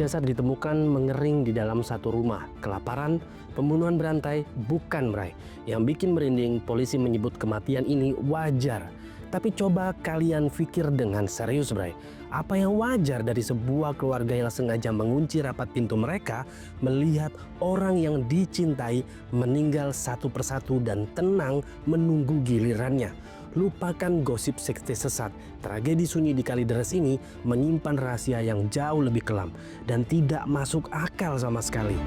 jasad ditemukan mengering di dalam satu rumah. Kelaparan, pembunuhan berantai, bukan Bray. Yang bikin merinding, polisi menyebut kematian ini wajar. Tapi coba kalian pikir dengan serius Bray. Apa yang wajar dari sebuah keluarga yang sengaja mengunci rapat pintu mereka melihat orang yang dicintai meninggal satu persatu dan tenang menunggu gilirannya? Lupakan gosip sekte sesat. Tragedi sunyi di Kalideres ini menyimpan rahasia yang jauh lebih kelam dan tidak masuk akal sama sekali.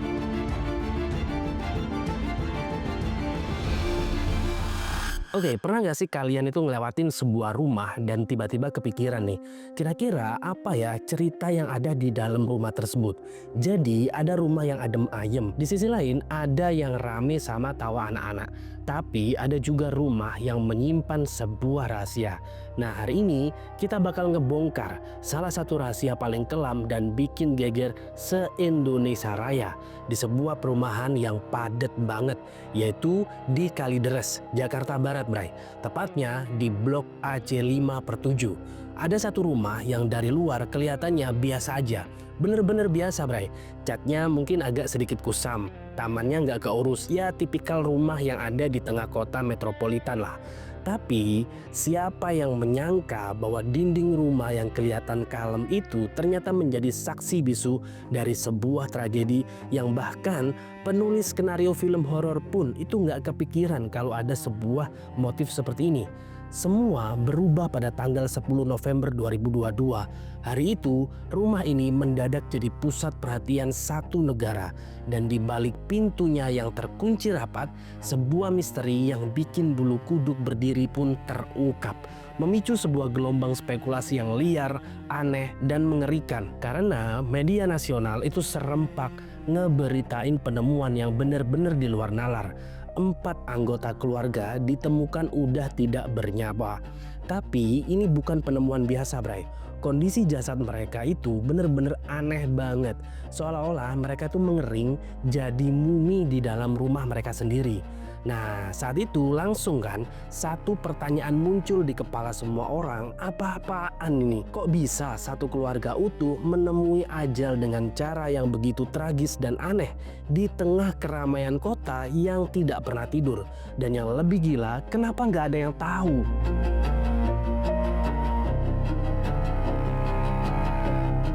Oke, pernah gak sih kalian itu ngelewatin sebuah rumah dan tiba-tiba kepikiran nih, kira-kira apa ya cerita yang ada di dalam rumah tersebut? Jadi ada rumah yang adem ayem, di sisi lain ada yang rame sama tawa anak-anak. Tapi ada juga rumah yang menyimpan sebuah rahasia. Nah, hari ini kita bakal ngebongkar salah satu rahasia paling kelam dan bikin geger se-Indonesia Raya di sebuah perumahan yang padat banget, yaitu di Kalideres, Jakarta Barat Bray. Tepatnya di Blok AC5/7. Ada satu rumah yang dari luar kelihatannya biasa aja, bener-bener biasa Bray. Catnya mungkin agak sedikit kusam, tamannya nggak keurus, ya tipikal rumah yang ada di tengah kota metropolitan lah. Tapi siapa yang menyangka bahwa dinding rumah yang kelihatan kalem itu ternyata menjadi saksi bisu dari sebuah tragedi yang bahkan penulis skenario film horor pun itu nggak kepikiran kalau ada sebuah motif seperti ini. Semua berubah pada tanggal 10 November 2022. Hari itu, rumah ini mendadak jadi pusat perhatian satu negara. Dan di balik pintunya yang terkunci rapat, sebuah misteri yang bikin bulu kuduk berdiri pun terungkap. Memicu sebuah gelombang spekulasi yang liar, aneh, dan mengerikan. Karena media nasional itu serempak ngeberitain penemuan yang benar-benar di luar nalar. 4 anggota keluarga ditemukan udah tidak bernyawa. Tapi ini bukan penemuan biasa Bray. Kondisi jasad mereka itu bener-bener aneh banget. Seolah-olah mereka tuh mengering jadi mumi di dalam rumah mereka sendiri. Nah, saat itu langsung kan satu pertanyaan muncul di kepala semua orang. Apa-apaan ini? Kok bisa satu keluarga utuh menemui ajal dengan cara yang begitu tragis dan aneh di tengah keramaian kota yang tidak pernah tidur? Dan yang lebih gila, kenapa nggak ada yang tahu?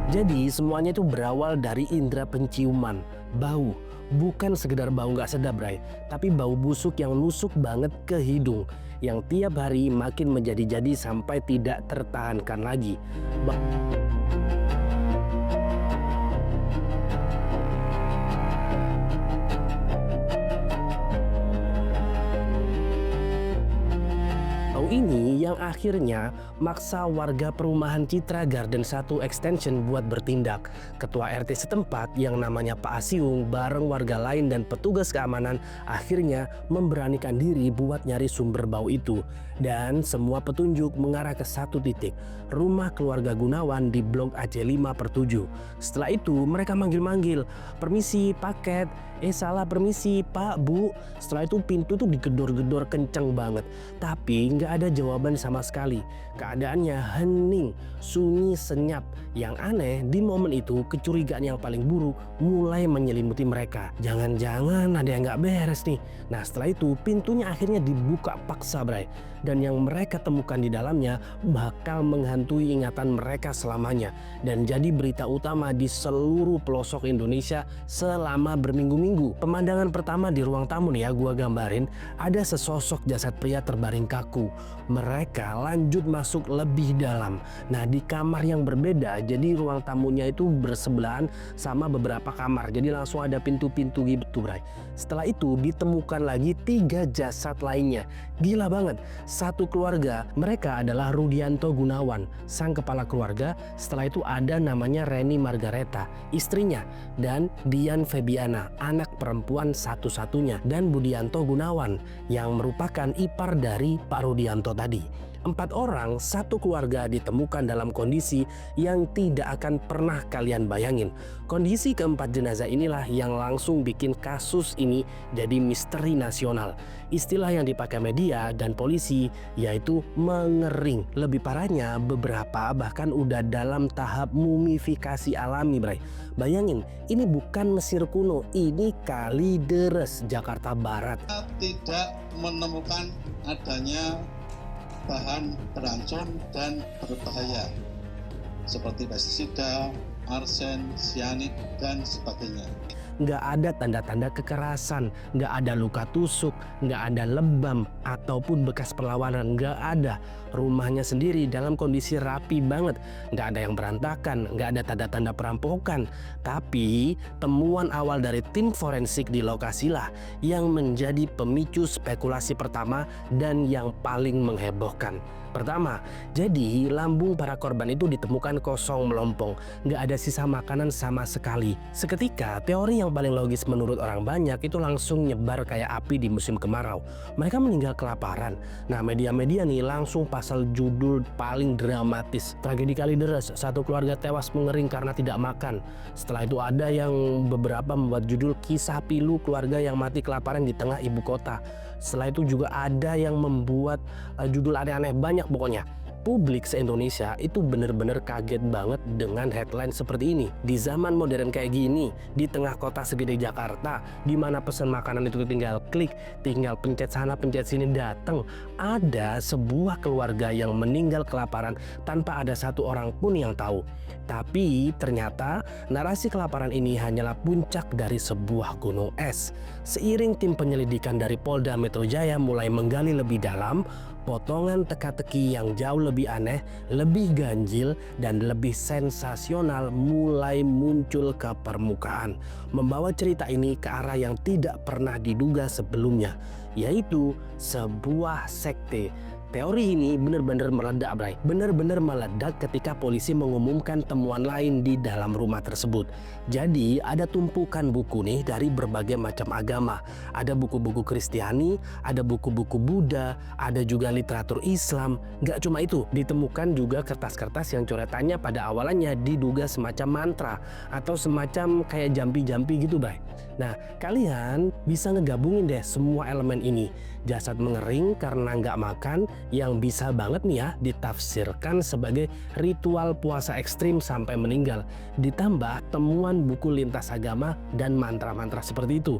Jadi semuanya itu berawal dari indera penciuman, bau. Bukan sekedar bau nggak sedap Bray, tapi bau busuk yang nusuk banget ke hidung, yang tiap hari makin menjadi-jadi sampai tidak tertahankan lagi. Ini yang akhirnya maksa warga perumahan Citra Garden 1 Extension buat bertindak. Ketua RT setempat yang namanya Pak Asiung bareng warga lain dan petugas keamanan akhirnya memberanikan diri buat nyari sumber bau itu. Dan semua petunjuk mengarah ke satu titik, rumah keluarga Gunawan di Blok AC5/7. Setelah itu mereka manggil-manggil, "Permisi paket." Salah, "Permisi Pak, Bu." Setelah itu pintu tuh digedor-gedor kenceng banget. Tapi nggak ada jawaban sama sekali. Keadaannya hening, sunyi senyap. Yang aneh, di momen itu kecurigaan yang paling buruk mulai menyelimuti mereka. Jangan-jangan ada yang nggak beres nih. Nah, setelah itu pintunya akhirnya dibuka paksa Bray. Dan yang mereka temukan di dalamnya bakal menghantui ingatan mereka selamanya. Dan jadi berita utama di seluruh pelosok Indonesia selama berminggu-minggu. Pemandangan pertama di ruang tamu nih ya gua gambarin. Ada sesosok jasad pria terbaring kaku. Mereka lanjut masuk lebih dalam. Nah, di kamar yang berbeda, jadi ruang tamunya itu bersebelahan sama beberapa kamar. Jadi langsung ada pintu-pintu gitu Bray. Setelah itu ditemukan lagi 3 jasad lainnya. Gila banget. Satu keluarga, mereka adalah Rudianto Gunawan, sang kepala keluarga. Setelah itu ada namanya Reni Margareta, istrinya, dan Dian Febiana, anak perempuan satu-satunya, dan Budianto Gunawan yang merupakan ipar dari Pak Rudianto tadi. 4 orang satu keluarga ditemukan dalam kondisi yang tidak akan pernah kalian bayangin. Kondisi keempat jenazah inilah yang langsung bikin kasus ini jadi misteri nasional. Istilah yang dipakai media dan polisi yaitu mengering. Lebih parahnya beberapa bahkan udah dalam tahap mumifikasi alami, Bray. Bayangin, ini bukan Mesir kuno, ini Kalideres, Jakarta Barat. Tidak menemukan adanya bahan beracun dan berbahaya seperti pestisida, arsen, sianid, dan sebagainya. Nggak ada tanda-tanda kekerasan, nggak ada luka tusuk, nggak ada lebam ataupun bekas perlawanan, nggak ada. Rumahnya sendiri dalam kondisi rapi banget, nggak ada yang berantakan, nggak ada tanda-tanda perampokan. Tapi temuan awal dari tim forensik di lokasilah yang menjadi pemicu spekulasi pertama dan yang paling menghebohkan. Pertama, jadi lambung para korban itu ditemukan kosong melompong, nggak ada sisa makanan sama sekali. Seketika, teori yang paling logis menurut orang banyak itu langsung nyebar kayak api di musim kemarau. Mereka meninggal kelaparan. Nah, media-media nih langsung pasal judul paling dramatis. Tragedi Kalideres, satu keluarga tewas mengering karena tidak makan. Setelah itu ada yang beberapa membuat judul kisah pilu keluarga yang mati kelaparan di tengah ibu kota. Setelah itu juga ada yang membuat judul aneh-aneh banyak pokoknya. Publik se-Indonesia itu bener-bener kaget banget dengan headline seperti ini. Di zaman modern kayak gini, di tengah kota segede Jakarta, di mana pesan makanan itu tinggal klik, tinggal pencet sana pencet sini datang, ada sebuah keluarga yang meninggal kelaparan tanpa ada satu orang pun yang tahu. Tapi ternyata narasi kelaparan ini hanyalah puncak dari sebuah gunung es. Seiring tim penyelidikan dari Polda Metro Jaya mulai menggali lebih dalam, potongan teka-teki yang jauh lebih aneh, lebih ganjil, dan lebih sensasional mulai muncul ke permukaan, membawa cerita ini ke arah yang tidak pernah diduga sebelumnya, yaitu sebuah sekte. Teori ini benar-benar meledak, Bray. Benar-benar meledak ketika polisi mengumumkan temuan lain di dalam rumah tersebut. Jadi ada tumpukan buku nih dari berbagai macam agama. Ada buku-buku Kristiani, ada buku-buku Buddha, ada juga literatur Islam. Gak cuma itu, ditemukan juga kertas-kertas yang coretannya pada awalannya diduga semacam mantra atau semacam kayak jampi-jampi gitu, Bray. Nah, kalian bisa ngegabungin deh semua elemen ini. Jasad mengering karena nggak makan yang bisa banget nih ya ditafsirkan sebagai ritual puasa ekstrim sampai meninggal. Ditambah temuan buku lintas agama dan mantra-mantra seperti itu.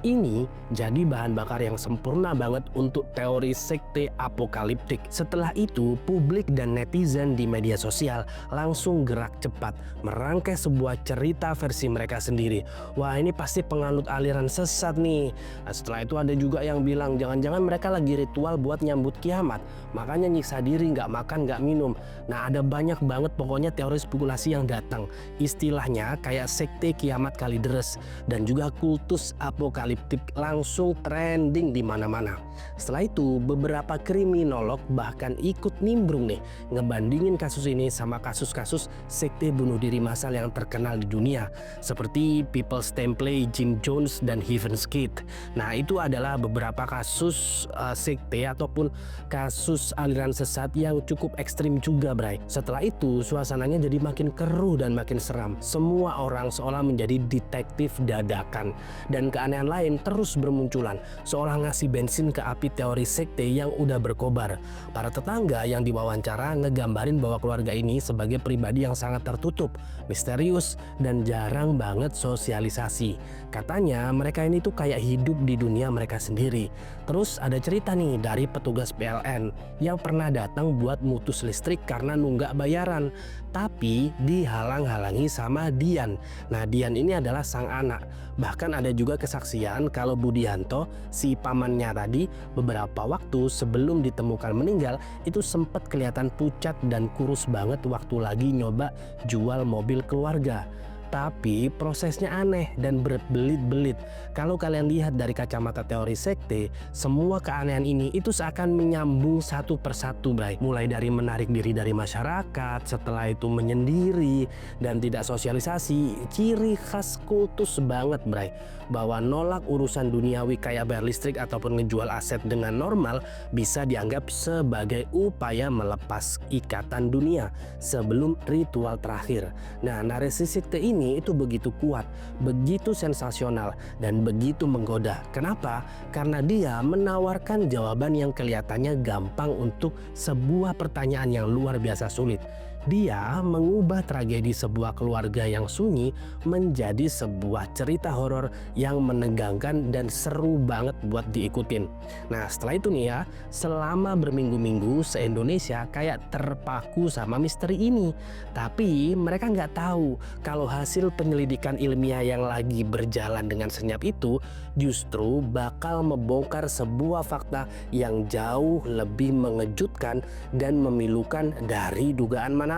Ini jadi bahan bakar yang sempurna banget untuk teori sekte apokaliptik. Setelah itu, publik dan netizen di media sosial langsung gerak cepat merangkai sebuah cerita versi mereka sendiri. Wah, ini pasti penganut aliran sesat nih. Nah, setelah itu ada juga yang bilang jangan-jangan mereka lagi ritual buat nyambut kiamat, makanya nyiksa diri, nggak makan, nggak minum. Nah, ada banyak banget pokoknya teori spekulasi yang datang. Istilahnya kayak sekte kiamat Kalideres dan juga kultus apokaliptik langsung trending di mana-mana. Setelah itu beberapa kriminolog bahkan ikut nimbrung nih ngebandingin kasus ini sama kasus-kasus sekte bunuh diri massal yang terkenal di dunia seperti People's Temple, Jim Jones, dan Heaven's Gate. Nah, itu adalah beberapa kasus sekte ataupun kasus aliran sesat yang cukup ekstrim juga, Bray. Setelah itu suasananya jadi makin keruh dan makin seram. Semua orang seolah menjadi detektif dadakan dan keanehan lain terus bermunculan, seolah ngasih bensin ke api teori sekte yang udah berkobar. Para tetangga yang diwawancara ngegambarin bahwa keluarga ini sebagai pribadi yang sangat tertutup, misterius, dan jarang banget sosialisasi. Katanya mereka ini tuh kayak hidup di dunia mereka sendiri. Terus ada cerita nih dari petugas PLN yang pernah datang buat mutus listrik karena nunggak bayaran, tapi dihalang-halangi sama Dian. Nah, Dian ini adalah sang anak. Bahkan ada juga kesaksian kalau Budianto, si pamannya tadi, beberapa waktu sebelum ditemukan meninggal itu sempat kelihatan pucat dan kurus banget waktu lagi nyoba jual mobil keluarga. Tapi prosesnya aneh dan berbelit-belit. Kalau kalian lihat dari kacamata teori sekte, semua keanehan ini itu seakan menyambung satu persatu, Bray. Mulai dari menarik diri dari masyarakat, setelah itu menyendiri dan tidak sosialisasi. Ciri khas kultus banget, Bray. Bahwa nolak urusan duniawi kayak bayar listrik ataupun ngejual aset dengan normal bisa dianggap sebagai upaya melepas ikatan dunia sebelum ritual terakhir. Nah, narasi sekte ini itu begitu kuat, begitu sensasional, dan begitu menggoda. Kenapa? Karena dia menawarkan jawaban yang kelihatannya gampang untuk sebuah pertanyaan yang luar biasa sulit. Dia mengubah tragedi sebuah keluarga yang sunyi menjadi sebuah cerita horor yang menegangkan dan seru banget buat diikutin. Nah, setelah itu nih ya, selama berminggu-minggu se-Indonesia kayak terpaku sama misteri ini. Tapi mereka nggak tahu kalau hasil penyelidikan ilmiah yang lagi berjalan dengan senyap itu justru bakal membongkar sebuah fakta yang jauh lebih mengejutkan dan memilukan dari dugaan manapun.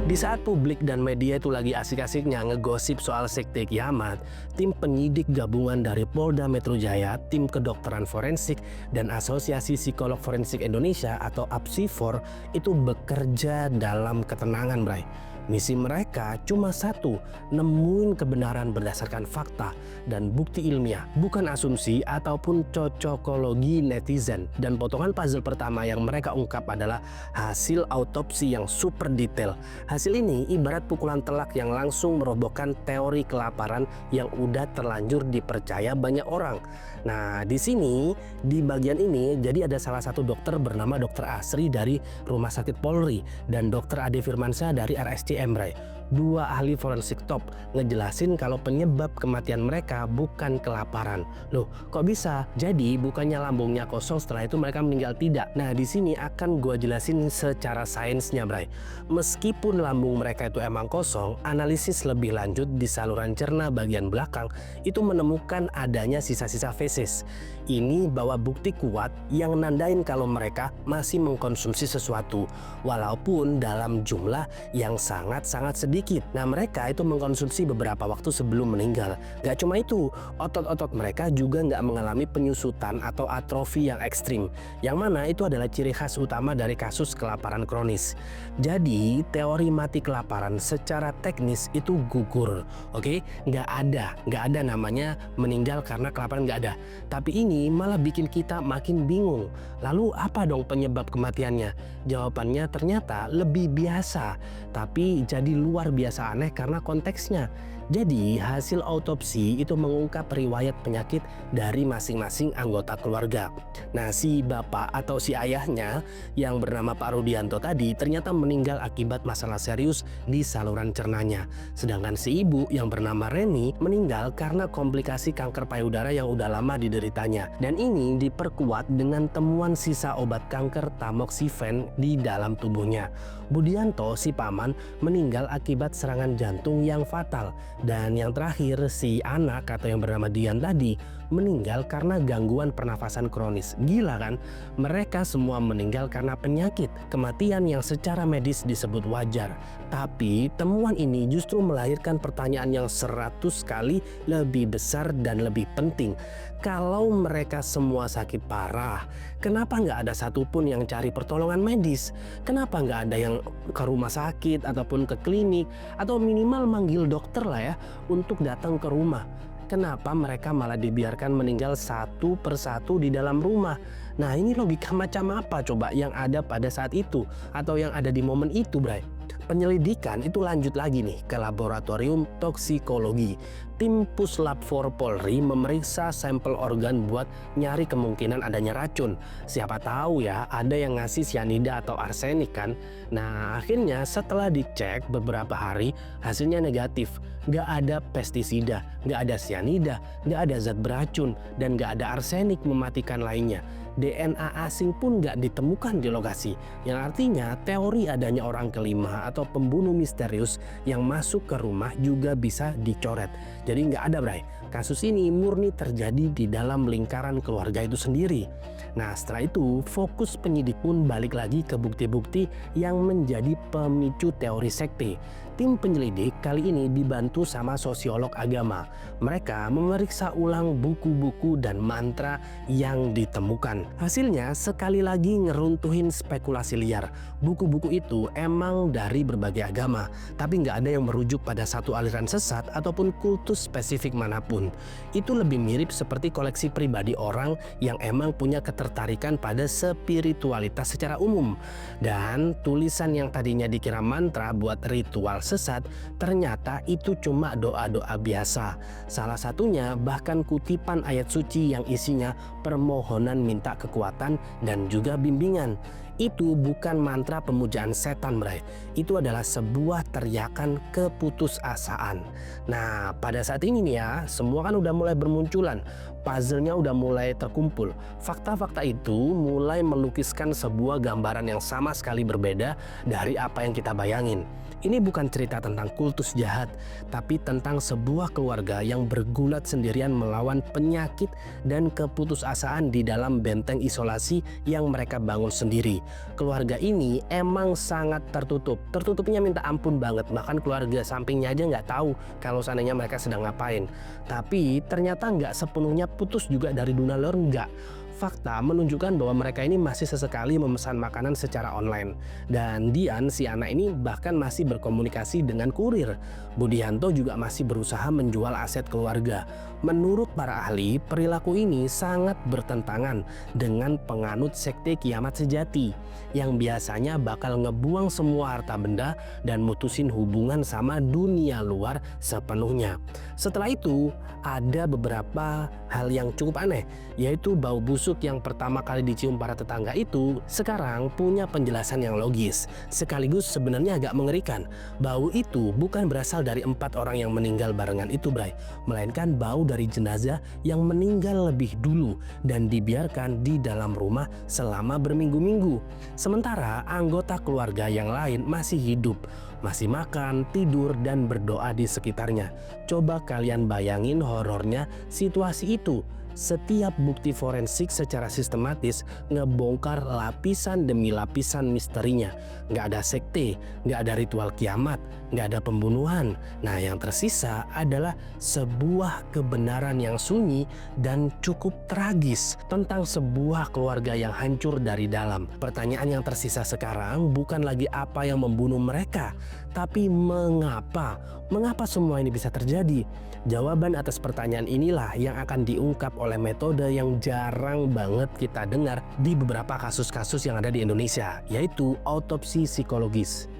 Di saat publik dan media itu lagi asik-asiknya ngegosip soal sekte kiamat, tim penyidik gabungan dari Polda Metro Jaya, tim kedokteran forensik, dan Asosiasi Psikolog Forensik Indonesia atau APSIFOR itu bekerja dalam ketenangan, Bray. Misi mereka cuma satu, nemuin kebenaran berdasarkan fakta dan bukti ilmiah, bukan asumsi ataupun cocokologi netizen. Dan potongan puzzle pertama yang mereka ungkap adalah hasil autopsi yang super detail. Hasil ini ibarat pukulan telak yang langsung merobohkan teori kelaparan yang udah terlanjur dipercaya banyak orang. Nah, di sini, di bagian ini, jadi ada salah satu dokter bernama Dr. Asri dari Rumah Sakit Polri dan Dr. Ade Firmansyah dari RSCM, Bray. Dua ahli forensik top ngejelasin kalau penyebab kematian mereka bukan kelaparan. Loh, kok bisa? Jadi bukannya lambungnya kosong setelah itu mereka meninggal, tidak. Nah, di sini akan gua jelasin secara sainsnya, Bray. Meskipun lambung mereka itu emang kosong, analisis lebih lanjut di saluran cerna bagian belakang itu menemukan adanya sisa-sisa feses. Ini bawa bukti kuat yang nandain kalau mereka masih mengkonsumsi sesuatu walaupun dalam jumlah yang sangat-sangat sedikit. Nah, mereka itu mengkonsumsi beberapa waktu sebelum meninggal. Gak cuma itu, otot-otot mereka juga nggak mengalami penyusutan atau atrofi yang ekstrim, yang mana itu adalah ciri khas utama dari kasus kelaparan kronis. Jadi teori mati kelaparan secara teknis itu gugur, oke? Nggak ada namanya meninggal karena kelaparan, nggak ada. Tapi ini malah bikin kita makin bingung. Lalu apa dong penyebab kematiannya? Jawabannya ternyata lebih biasa, tapi jadi luar biasa aneh karena konteksnya. Jadi hasil autopsi itu mengungkap riwayat penyakit dari masing-masing anggota keluarga. Nah, si bapak atau si ayahnya yang bernama Pak Rudianto tadi ternyata meninggal akibat masalah serius di saluran cernanya. Sedangkan si ibu yang bernama Reni meninggal karena komplikasi kanker payudara yang udah lama dideritanya. Dan ini diperkuat dengan temuan sisa obat kanker tamoxifen di dalam tubuhnya. Budianto, si paman, meninggal akibat serangan jantung yang fatal. Dan yang terakhir, si anak atau yang bernama Dian tadi meninggal karena gangguan pernafasan kronis. Gila kan? Mereka semua meninggal karena penyakit, kematian yang secara medis disebut wajar. Tapi temuan ini justru melahirkan pertanyaan yang 100 kali lebih besar dan lebih penting. Kalau mereka semua sakit parah, kenapa nggak ada satupun yang cari pertolongan medis? Kenapa nggak ada yang ke rumah sakit ataupun ke klinik atau minimal manggil dokter lah ya untuk datang ke rumah? Kenapa mereka malah dibiarkan meninggal satu persatu di dalam rumah? Nah, ini logika macam apa coba yang ada pada saat itu atau yang ada di momen itu, Bray? Penyelidikan itu lanjut lagi nih ke laboratorium toksikologi. Tim Puslap 4 Polri memeriksa sampel organ buat nyari kemungkinan adanya racun. Siapa tahu ya ada yang ngasih sianida atau arsenik kan. Nah, akhirnya setelah dicek beberapa hari hasilnya negatif. Nggak ada pestisida, nggak ada sianida, nggak ada zat beracun, dan nggak ada arsenik mematikan lainnya. DNA asing pun nggak ditemukan di lokasi, yang artinya teori adanya orang kelima atau pembunuh misterius yang masuk ke rumah juga bisa dicoret. Jadi nggak ada, Bray. Kasus ini murni terjadi di dalam lingkaran keluarga itu sendiri. Nah, setelah itu fokus penyidik pun balik lagi ke bukti-bukti yang menjadi pemicu teori sekte. Tim penyelidik kali ini dibantu sama sosiolog agama. Mereka memeriksa ulang buku-buku dan mantra yang ditemukan. Hasilnya sekali lagi ngeruntuhin spekulasi liar. Buku-buku itu emang dari berbagai agama, tapi nggak ada yang merujuk pada satu aliran sesat ataupun kultus spesifik manapun. Itu lebih mirip seperti koleksi pribadi orang yang emang punya ketertarikan pada spiritualitas secara umum. Dan tulisan yang tadinya dikira mantra buat ritual sesat, ternyata itu cuma doa-doa biasa. Salah satunya bahkan kutipan ayat suci yang isinya permohonan minta kekuatan dan juga bimbingan. Itu bukan mantra pemujaan setan, Bray. Itu adalah sebuah teriakan keputusasaan. Nah, pada saat ini nih ya, semua kan udah mulai bermunculan. Puzzle-nya udah mulai terkumpul. Fakta-fakta itu mulai melukiskan sebuah gambaran yang sama sekali berbeda dari apa yang kita bayangin. Ini bukan cerita tentang kultus jahat, tapi tentang sebuah keluarga yang bergulat sendirian melawan penyakit dan keputusasaan di dalam benteng isolasi yang mereka bangun sendiri. Keluarga ini emang sangat tertutup. Tertutupnya minta ampun banget, bahkan keluarga sampingnya aja nggak tahu kalau seandainya mereka sedang ngapain. Tapi ternyata nggak sepenuhnya putus juga dari dunia luar, nggak. Fakta menunjukkan bahwa mereka ini masih sesekali memesan makanan secara online. Dan Dian, si anak ini bahkan masih berkomunikasi dengan kurir. Budianto juga masih berusaha menjual aset keluarga. Menurut para ahli, perilaku ini sangat bertentangan dengan penganut sekte kiamat sejati yang biasanya bakal ngebuang semua harta benda dan mutusin hubungan sama dunia luar sepenuhnya. Setelah itu, ada beberapa hal yang cukup aneh, yaitu bau busuk yang pertama kali dicium para tetangga itu sekarang punya penjelasan yang logis, sekaligus sebenarnya agak mengerikan. Bau itu bukan berasal dari 4 orang yang meninggal barengan itu, Bray, melainkan bau dari jenazah yang meninggal lebih dulu dan dibiarkan di dalam rumah selama berminggu-minggu. Sementara anggota keluarga yang lain masih hidup, masih makan, tidur, dan berdoa di sekitarnya. Coba kalian bayangin horornya situasi itu. Setiap bukti forensik secara sistematis ngebongkar lapisan demi lapisan misterinya. Nggak ada sekte, nggak ada ritual kiamat, nggak ada pembunuhan. Nah, yang tersisa adalah sebuah kebenaran yang sunyi dan cukup tragis tentang sebuah keluarga yang hancur dari dalam. Pertanyaan yang tersisa sekarang bukan lagi apa yang membunuh mereka, tapi mengapa? Mengapa semua ini bisa terjadi? Jawaban atas pertanyaan inilah yang akan diungkap oleh metode yang jarang banget kita dengar di beberapa kasus-kasus yang ada di Indonesia, yaitu autopsi psikologis.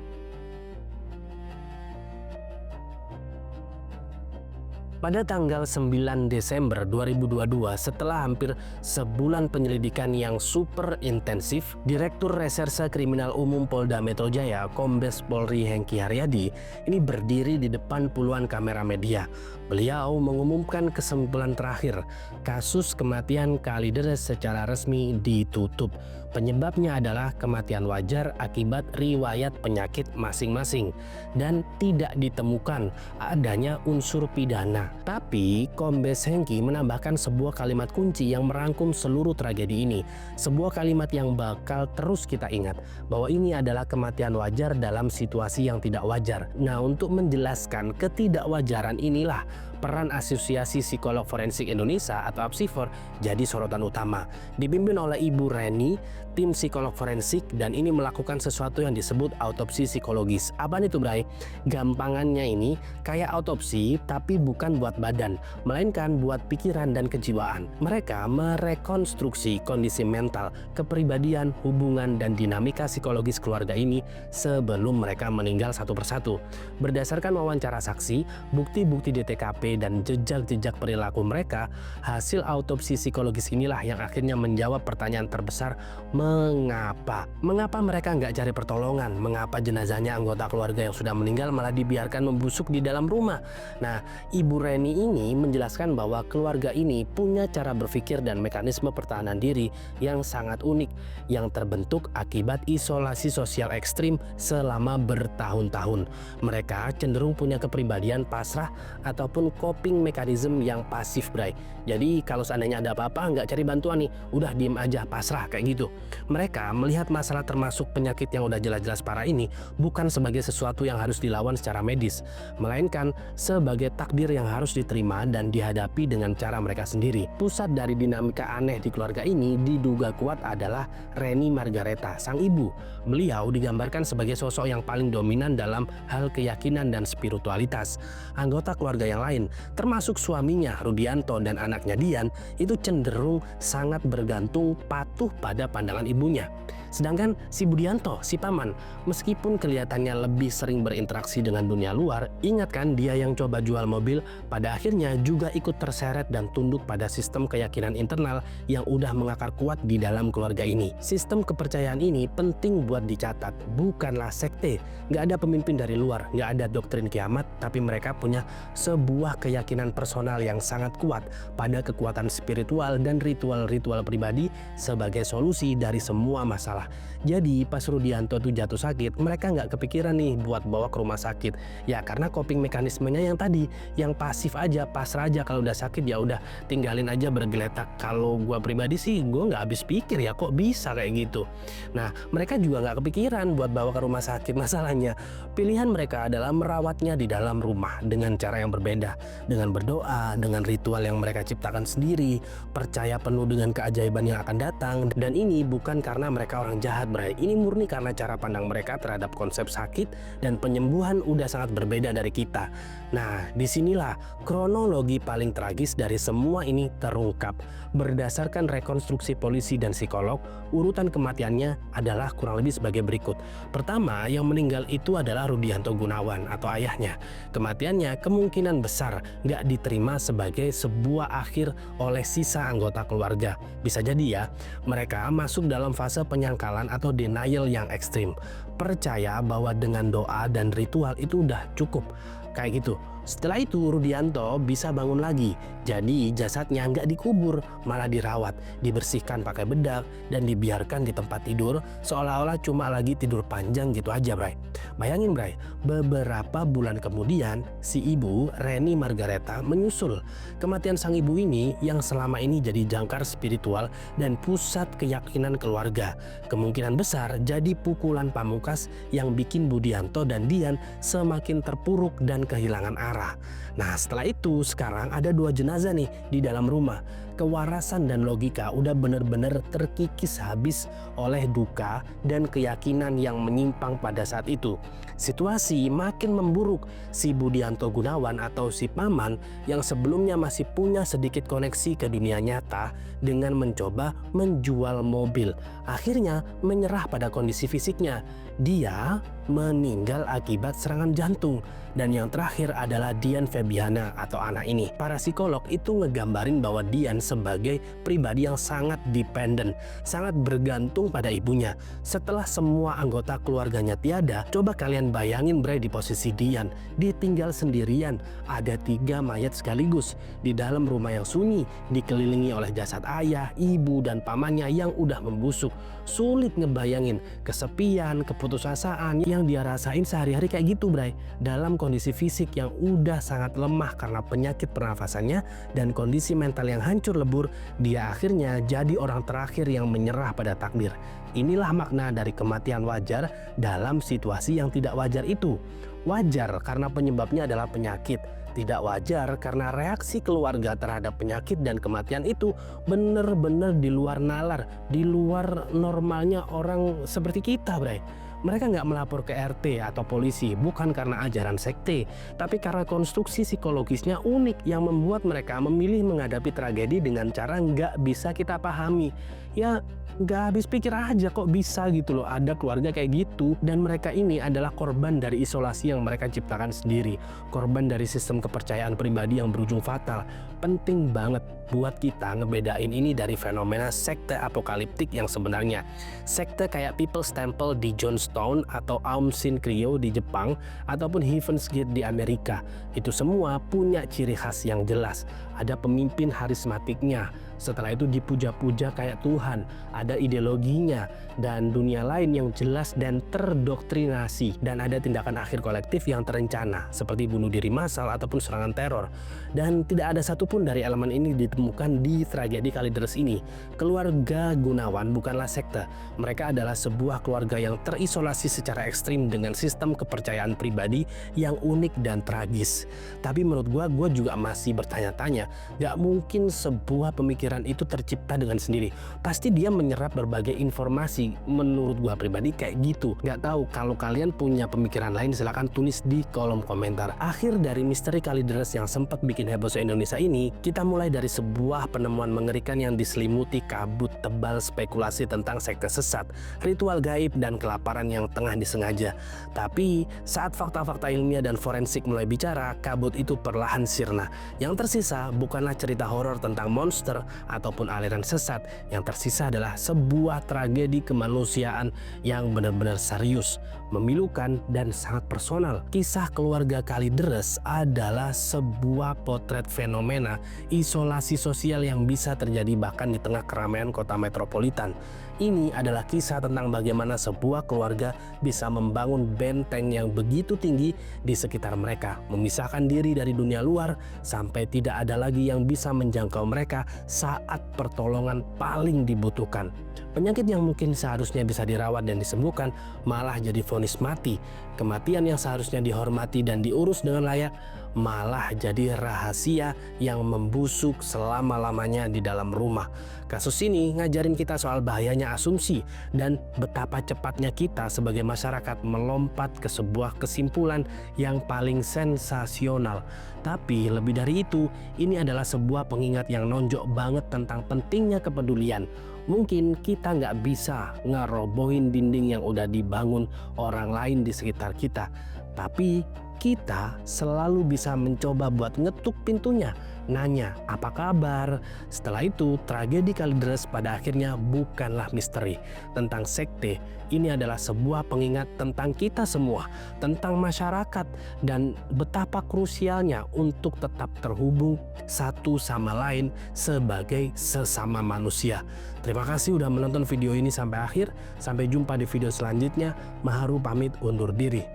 Pada tanggal 9 Desember 2022, setelah hampir sebulan penyelidikan yang super intensif, Direktur Reserse Kriminal Umum Polda Metro Jaya, Kombes Polri Hengki Haryadi, ini berdiri di depan puluhan kamera media. Beliau mengumumkan kesimpulan terakhir, kasus kematian Kalideres secara resmi ditutup. Penyebabnya adalah kematian wajar akibat riwayat penyakit masing-masing dan tidak ditemukan adanya unsur pidana. Tapi Kombes Hengki menambahkan sebuah kalimat kunci yang merangkum seluruh tragedi ini. Sebuah kalimat yang bakal terus kita ingat, bahwa ini adalah kematian wajar dalam situasi yang tidak wajar. Nah, untuk menjelaskan ketidakwajaran inilah peran Asosiasi Psikolog Forensik Indonesia atau APSIFOR jadi sorotan utama. Dipimpin oleh Ibu Reni, tim psikolog forensik, dan ini melakukan sesuatu yang disebut autopsi psikologis. Apaan itu, Bray? Gampangannya ini kayak autopsi tapi bukan buat badan, melainkan buat pikiran dan kejiwaan. Mereka merekonstruksi kondisi mental, kepribadian, hubungan, dan dinamika psikologis keluarga ini sebelum mereka meninggal satu persatu. Berdasarkan wawancara saksi, bukti-bukti di TKP, dan jejak-jejak perilaku mereka, hasil autopsi psikologis inilah yang akhirnya menjawab pertanyaan terbesar Mengapa? Mengapa mereka nggak cari pertolongan? Mengapa jenazahnya anggota keluarga yang sudah meninggal malah dibiarkan membusuk di dalam rumah? Nah, Ibu Reni ini menjelaskan bahwa keluarga ini punya cara berpikir dan mekanisme pertahanan diri yang sangat unik yang terbentuk akibat isolasi sosial ekstrim selama bertahun-tahun. Mereka cenderung punya kepribadian pasrah ataupun coping mechanism yang pasif, Bray. Jadi kalau seandainya ada apa-apa nggak cari bantuan nih, udah diem aja, pasrah kayak gitu. Mereka melihat masalah termasuk penyakit yang udah jelas-jelas parah ini bukan sebagai sesuatu yang harus dilawan secara medis, melainkan sebagai takdir yang harus diterima dan dihadapi dengan cara mereka sendiri. Pusat dari dinamika aneh di keluarga ini diduga kuat adalah Reni Margareta, sang ibu. Beliau digambarkan sebagai sosok yang paling dominan dalam hal keyakinan dan spiritualitas. Anggota keluarga yang lain, termasuk suaminya Rudianto dan anaknya Dian, itu cenderung sangat bergantung patuh pada pandangan ibunya. Sedangkan si Budianto, si paman, meskipun kelihatannya lebih sering berinteraksi dengan dunia luar, ingat kan dia yang coba jual mobil, pada akhirnya juga ikut terseret dan tunduk pada sistem keyakinan internal yang udah mengakar kuat di dalam keluarga ini. Sistem kepercayaan ini penting buat dicatat, bukanlah sekte. Nggak ada pemimpin dari luar, nggak ada doktrin kiamat, tapi mereka punya sebuah keyakinan personal yang sangat kuat pada kekuatan spiritual dan ritual-ritual pribadi sebagai solusi dari semua masalah. Jadi pas Rudianto tuh jatuh sakit, mereka nggak kepikiran nih buat bawa ke rumah sakit. Ya karena coping mekanismenya yang tadi, yang pasif aja, pasrah aja, kalau udah sakit ya udah tinggalin aja bergeletak. Kalau gua pribadi sih gua nggak habis pikir ya kok bisa kayak gitu. Nah mereka juga nggak kepikiran buat bawa ke rumah sakit. Masalahnya pilihan mereka adalah merawatnya di dalam rumah dengan cara yang berbeda, dengan berdoa, dengan ritual yang mereka ciptakan sendiri, percaya penuh dengan keajaiban yang akan datang. Dan ini bukan karena mereka orang jahat, Bray. Ini murni karena cara pandang mereka terhadap konsep sakit dan penyembuhan udah sangat berbeda dari kita. Nah, disinilah kronologi paling tragis dari semua ini terungkap. Berdasarkan rekonstruksi polisi dan psikolog, urutan kematiannya adalah kurang lebih sebagai berikut. Pertama, yang meninggal itu adalah Rudianto Gunawan atau ayahnya. Kematiannya kemungkinan besar nggak diterima sebagai sebuah akhir oleh sisa anggota keluarga. Bisa jadi ya, mereka masuk dalam fase penyangkalan atau denial yang ekstrim. Percaya bahwa dengan doa dan ritual itu udah cukup. Kayak gitu. Setelah itu Rudianto bisa bangun lagi. Jadi jasadnya nggak dikubur, malah dirawat, dibersihkan pakai bedak dan dibiarkan di tempat tidur seolah-olah cuma lagi tidur panjang gitu aja, Bray. Bayangin, Bray, beberapa bulan kemudian si ibu Reni Margareta menyusul. Kematian sang ibu ini yang selama ini jadi jangkar spiritual dan pusat keyakinan keluarga, kemungkinan besar jadi pukulan pamungkas yang bikin Budianto dan Dian semakin terpuruk dan kehilangan arah. Nah setelah itu sekarang ada 2 jenazah nih di dalam rumah. Kewarasan dan logika udah bener-bener terkikis habis oleh duka dan keyakinan yang menyimpang pada saat itu. Situasi makin memburuk. Si Budianto Gunawan atau si paman yang sebelumnya masih punya sedikit koneksi ke dunia nyata dengan mencoba menjual mobil, akhirnya menyerah pada kondisi fisiknya. Dia meninggal akibat serangan jantung. Dan yang terakhir adalah Dian Febiana atau anak ini. Para psikolog itu ngegambarin bahwa Dian sebagai pribadi yang sangat dependen, sangat bergantung pada ibunya. Setelah semua anggota keluarganya tiada, coba kalian bayangin, Bray, di posisi Dian, ditinggal sendirian, ada 3 mayat sekaligus di dalam rumah yang sunyi, dikelilingi oleh jasad ayah, ibu, dan pamannya yang udah membusuk. Sulit ngebayangin kesepian, keputusasaan yang dia rasain sehari-hari kayak gitu, Bray, dalam kondisi fisik yang udah sangat lemah karena penyakit pernafasannya dan kondisi mental yang hancur lebur. Dia akhirnya jadi orang terakhir yang menyerah pada takdir. Inilah makna dari kematian wajar dalam situasi yang tidak wajar itu. Wajar karena penyebabnya adalah penyakit. Tidak wajar karena reaksi keluarga terhadap penyakit dan kematian itu bener-bener di luar nalar, di luar normalnya orang seperti kita, Bray. Mereka nggak melapor ke RT atau polisi bukan karena ajaran sekte, tapi karena konstruksi psikologisnya unik yang membuat mereka memilih menghadapi tragedi dengan cara nggak bisa kita pahami. Ya nggak habis pikir aja kok bisa gitu loh ada keluarga kayak gitu. Dan mereka ini adalah korban dari isolasi yang mereka ciptakan sendiri, korban dari sistem kepercayaan pribadi yang berujung fatal. Penting banget buat kita ngebedain ini dari fenomena sekte apokaliptik yang sebenarnya. Sekte kayak People's Temple di Jonestown atau Aum Shinrikyo di Jepang ataupun Heaven's Gate di Amerika, itu semua punya ciri khas yang jelas. Ada pemimpin harismatiknya, setelah itu dipuja-puja kayak Tuhan, ada ideologinya dan dunia lain yang jelas dan terdoktrinasi, dan ada tindakan akhir kolektif yang terencana seperti bunuh diri massal ataupun serangan teror. Dan tidak ada satupun dari elemen ini ditemukan di tragedi Kalideres ini. Keluarga Gunawan bukanlah sekte, mereka adalah sebuah keluarga yang terisolasi secara ekstrim dengan sistem kepercayaan pribadi yang unik dan tragis. Tapi menurut gua juga masih bertanya-tanya, gak mungkin sebuah pemikiran itu tercipta dengan sendiri. Pasti dia menyerap berbagai informasi, menurut gua pribadi kayak gitu. Gak tahu, kalau kalian punya pemikiran lain silahkan tulis di kolom komentar. Akhir dari misteri Kalideres yang sempat bikin heboh se-Indonesia ini, kita mulai dari sebuah penemuan mengerikan yang diselimuti kabut tebal spekulasi tentang sekte sesat, ritual gaib, dan kelaparan yang tengah disengaja. Tapi saat fakta-fakta ilmiah dan forensik mulai bicara, kabut itu perlahan sirna. Yang tersisa bukanlah cerita horor tentang monster ataupun aliran sesat, yang tersisa adalah sebuah tragedi kemanusiaan yang benar-benar serius, memilukan, dan sangat personal. Kisah keluarga Kalideres adalah sebuah potret fenomena isolasi sosial yang bisa terjadi bahkan di tengah keramaian kota metropolitan. Ini adalah kisah tentang bagaimana sebuah keluarga bisa membangun benteng yang begitu tinggi di sekitar mereka, memisahkan diri dari dunia luar sampai tidak ada lagi yang bisa menjangkau mereka saat pertolongan paling dibutuhkan. Penyakit yang mungkin seharusnya bisa dirawat dan disembuhkan malah jadi vonis mati. Kematian yang seharusnya dihormati dan diurus dengan layak malah jadi rahasia yang membusuk selama-lamanya di dalam rumah. Kasus ini ngajarin kita soal bahayanya asumsi dan betapa cepatnya kita sebagai masyarakat melompat ke sebuah kesimpulan yang paling sensasional. Tapi lebih dari itu, ini adalah sebuah pengingat yang nonjok banget tentang pentingnya kepedulian. Mungkin kita nggak bisa ngerobohin dinding yang udah dibangun orang lain di sekitar kita, tapi kita selalu bisa mencoba buat ngetuk pintunya, nanya apa kabar. Setelah itu, tragedi Kalideres pada akhirnya bukanlah misteri tentang sekte. Ini adalah sebuah pengingat tentang kita semua, tentang masyarakat, dan betapa krusialnya untuk tetap terhubung satu sama lain sebagai sesama manusia. Terima kasih udah menonton video ini sampai akhir. Sampai jumpa di video selanjutnya. Maharu pamit undur diri.